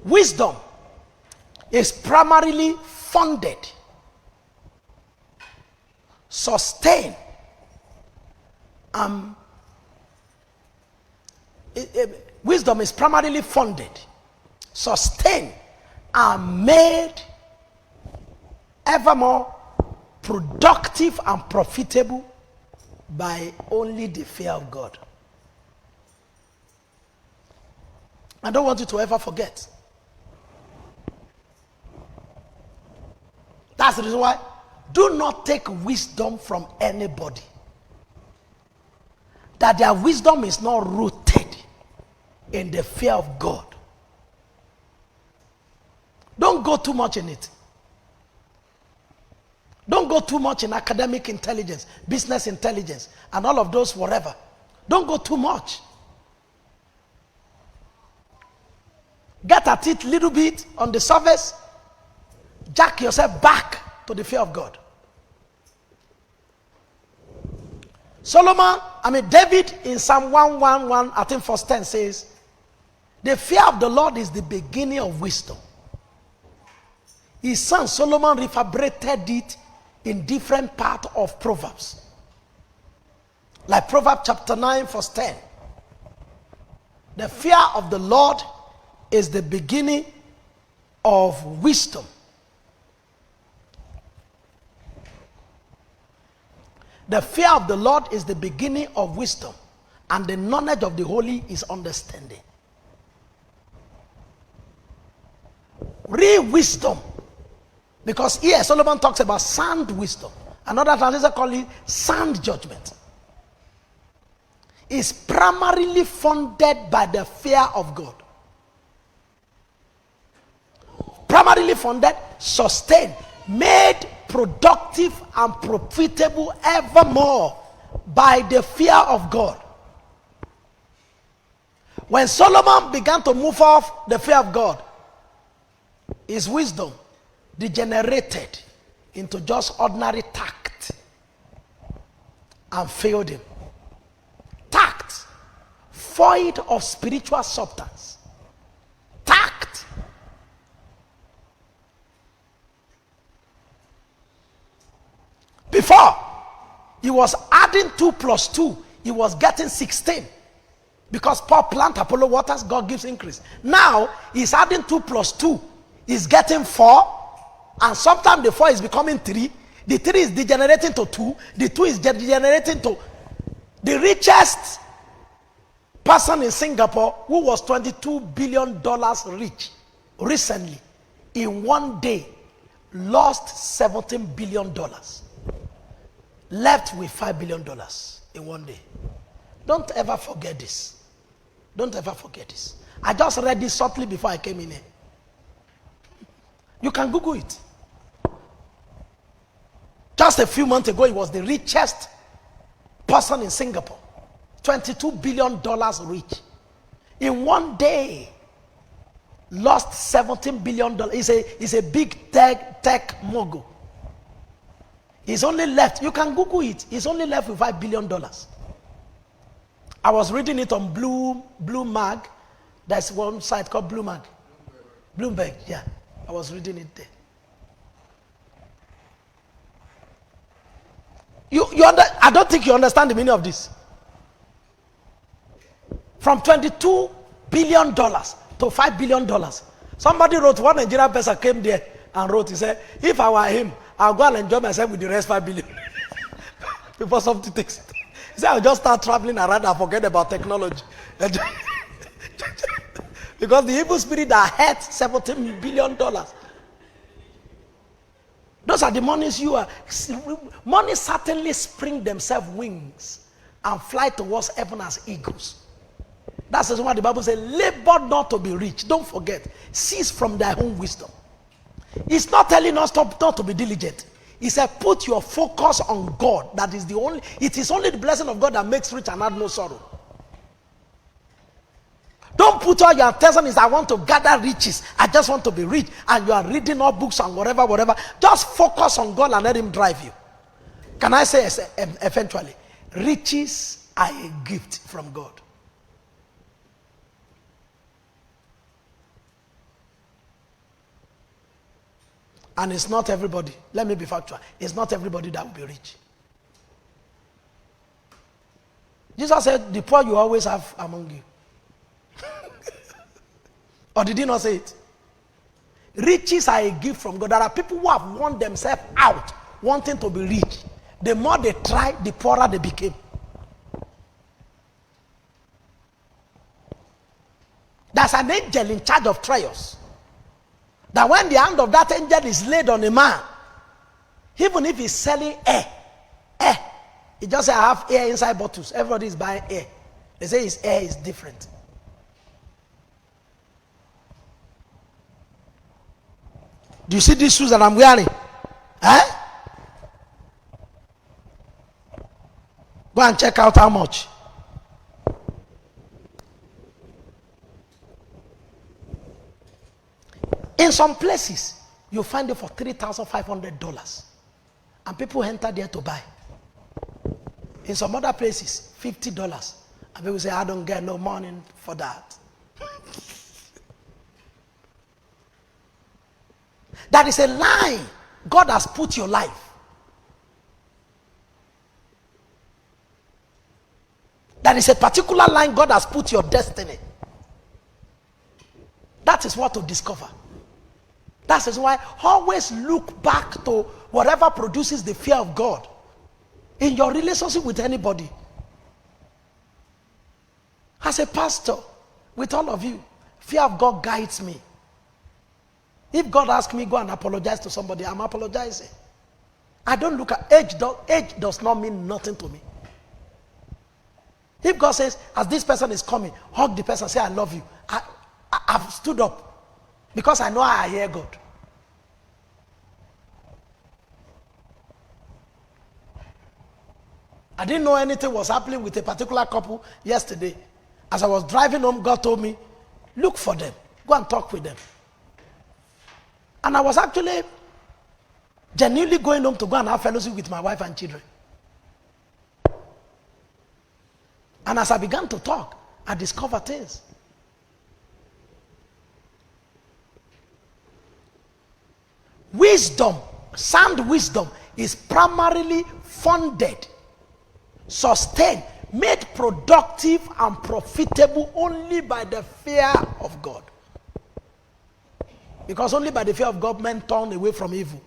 Wisdom is primarily funded, sustained, wisdom is primarily funded, sustained, and made ever more productive and profitable by only the fear of God. I don't want you to ever forget. That's the reason why do not take wisdom from anybody. That their wisdom is not rooted in the fear of God. Don't go too much in it. Don't go too much in academic intelligence, business intelligence, and all of those whatever. Don't go too much. Get at it a little bit on the surface. Jack yourself back to the fear of God. David in Psalm 111, I think verse 10 says, the fear of the Lord is the beginning of wisdom. His son Solomon reverberated it in different parts of Proverbs. Like Proverbs chapter 9 verse 10. The fear of the Lord is the beginning of wisdom. The fear of the Lord is the beginning of wisdom, and the knowledge of the holy is understanding. Real wisdom, because here Solomon talks about sound wisdom. Another translation calls it sound judgment. Is primarily funded by the fear of God. Primarily funded, sustained, made productive and profitable evermore by the fear of God. When Solomon began to move off the fear of God, his wisdom degenerated into just ordinary tact and failed him. Tact, void of spiritual substance. Tact. Before, he was adding 2 plus 2. He was getting 16. Because Paul plant, Apollo waters, God gives increase. Now, he's adding 2 plus 2. He's getting 4. And sometimes the 4 is becoming 3. The 3 is degenerating to 2. The 2 is degenerating to... The richest person in Singapore, who was $22 billion rich recently, in one day, lost $17 billion. Left with $5 billion in one day. Don't ever forget this. Don't ever forget this. I just read this shortly before I came in here. You can Google it. Just a few months ago, he was the richest person in Singapore. $22 billion rich. In one day, lost $17 billion. He's a big tech mogul. He's only left, you can Google it, he's only left with $5 billion. I was reading it on Bloomberg. There's one site called Bloomberg, yeah. I was reading it there. I don't think you understand the meaning of this. From $22 billion to $5 billion. Somebody wrote, one Nigerian person came there and wrote, he said, if I were him, I'll go and enjoy myself with the rest $5 billion. Before something takes it. He said, I'll just start traveling around and forget about technology. Because the evil spirit that had $17 billion. Those are the monies you are. Money certainly spring themselves wings and fly towards heaven as eagles. That's why the Bible says, labor not to be rich. Don't forget, cease from thy own wisdom. It's not telling us not to be diligent. He said, put your focus on God. That is the only, it is only the blessing of God that makes rich and add no sorrow. Don't put all your attention is I want to gather riches. I just want to be rich. And you are reading all books and whatever. Just focus on God and let him drive you. Can I say eventually, riches are a gift from God. And it's not everybody. Let me be factual. It's not everybody that will be rich. Jesus said, the poor you always have among you. Or did he not say it? Riches are a gift from God. There are people who have worn themselves out wanting to be rich. The more they try, the poorer they became. There's an angel in charge of trials. That when the hand of that angel is laid on a man, even if he's selling air, he just say, I have air inside bottles. Everybody is buying air. They say his air is different. Do you see these shoes that I'm wearing? Go and check out how much. In some places, you find it for $3,500. And people enter there to buy. In some other places, $50. And people say, I don't get no money for that. That is a lie. God has put your life. That is a particular line God has put your destiny. That is what to discover. That is why always look back to whatever produces the fear of God in your relationship with anybody. As a pastor, with all of you, fear of God guides me. If God asks me, go and apologize to somebody, I'm apologizing. I don't look at age. Age does not mean nothing to me. If God says, as this person is coming, hug the person, say, I love you. I've stood up because I know I hear God. I didn't know anything was happening with a particular couple yesterday. As I was driving home, God told me, look for them. Go and talk with them. And I was actually genuinely going home to go and have fellowship with my wife and children. And as I began to talk, I discovered things. Wisdom, sound wisdom, is primarily funded, sustained, made productive and profitable only by the fear of God. Because only by the fear of God men turn away from evil.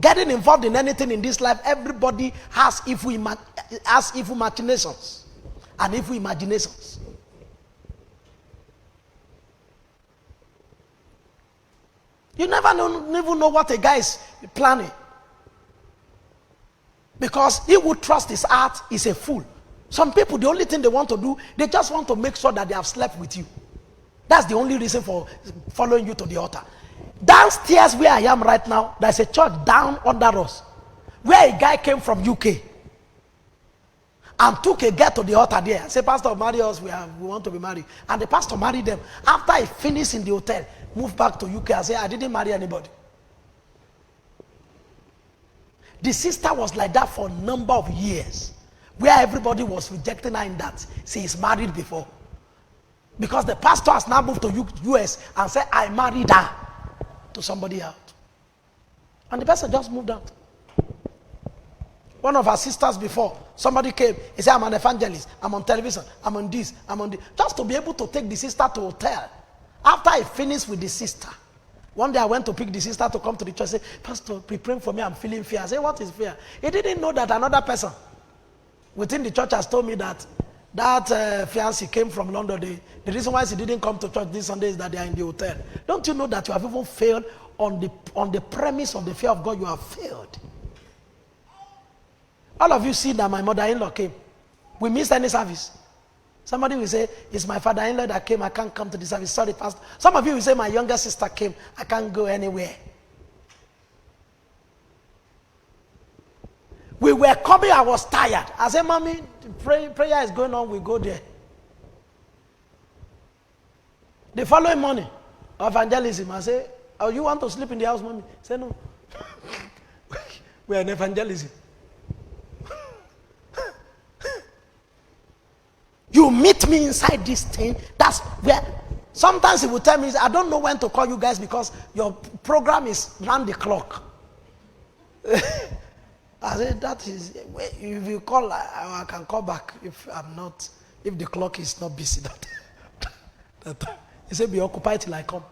Getting involved in anything in this life, everybody has evil machinations and evil imaginations. You never even know what a guy is planning. Because he who trusts his heart is a fool. Some people, the only thing they want to do, they just want to make sure that they have slept with you. That's the only reason for following you to the altar. Downstairs where I am right now, there's a church down under us, where a guy came from UK and took a girl to the altar there. I said, Pastor, marry us, we want to be married. And the pastor married them. After he finished in the hotel, moved back to UK. I said, I didn't marry anybody. The sister was like that for a number of years, where everybody was rejecting her in that she is married before. Because the pastor has now moved to US and said, I married her to somebody else. And the person just moved out. One of our sisters before, somebody came, he said, I'm an evangelist, I'm on television, I'm on this, I'm on this. Just to be able to take the sister to hotel. After I finished with the sister, one day I went to pick the sister to come to the church. Say, Pastor, be praying for me, I'm feeling fear. I said, what is fear? He didn't know that another person within the church has told me that fiancé came from London. The reason why she didn't come to church this Sunday is that they are in the hotel. Don't you know that you have even failed on the premise of the fear of God? You have failed. All of you see that my mother-in-law came. We missed any service. Somebody will say, it's my father-in-law that came, I can't come to the service. Sorry, Pastor. Some of you will say, my younger sister came, I can't go anywhere. We were coming, I was tired. I said, Mommy, prayer is going on, we go there. The following morning, evangelism, I say, oh, you want to sleep in the house, Mommy? I say, no. We are in evangelism. You meet me inside this thing, that's where Sometimes he will tell me, I don't know when to call you guys because your program is round the clock. I said, that is, if you call, I can call back if the clock is not busy. He said, be occupied till I come.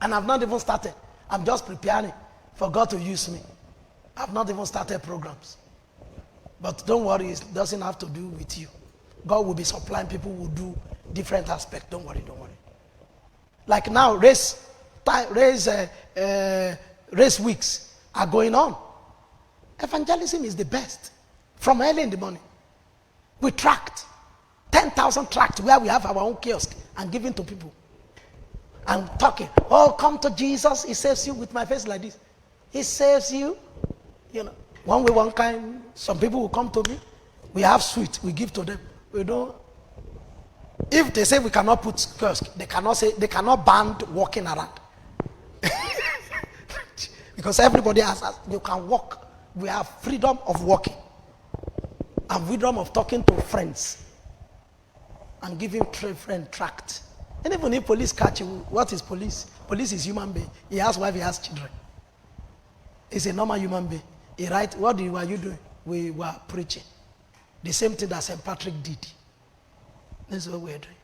And I've not even started. I'm just preparing for God to use me. I've not even started programs. But don't worry, it doesn't have to do with you. God will be supplying people who do different aspects. Don't worry. Like now, race weeks are going on. Evangelism is the best. From early in the morning. We tracked 10,000 tracts where we have our own kiosk and giving to people. I'm talking, oh, come to Jesus, he saves you, with my face like this. He saves you. You know, one way, one kind. Some people will come to me. We have sweet, we give to them. We don't. If they say we cannot put kiosk, they cannot ban walking around. Because everybody has, you can walk. We have freedom of walking. And freedom of talking to friends. And giving friend tract. And even if police catch you, what is police? Police is human being. He has wife, he has children. He's a normal human being. He write, what were you doing? We were preaching. The same thing that St. Patrick did. This is what we're doing.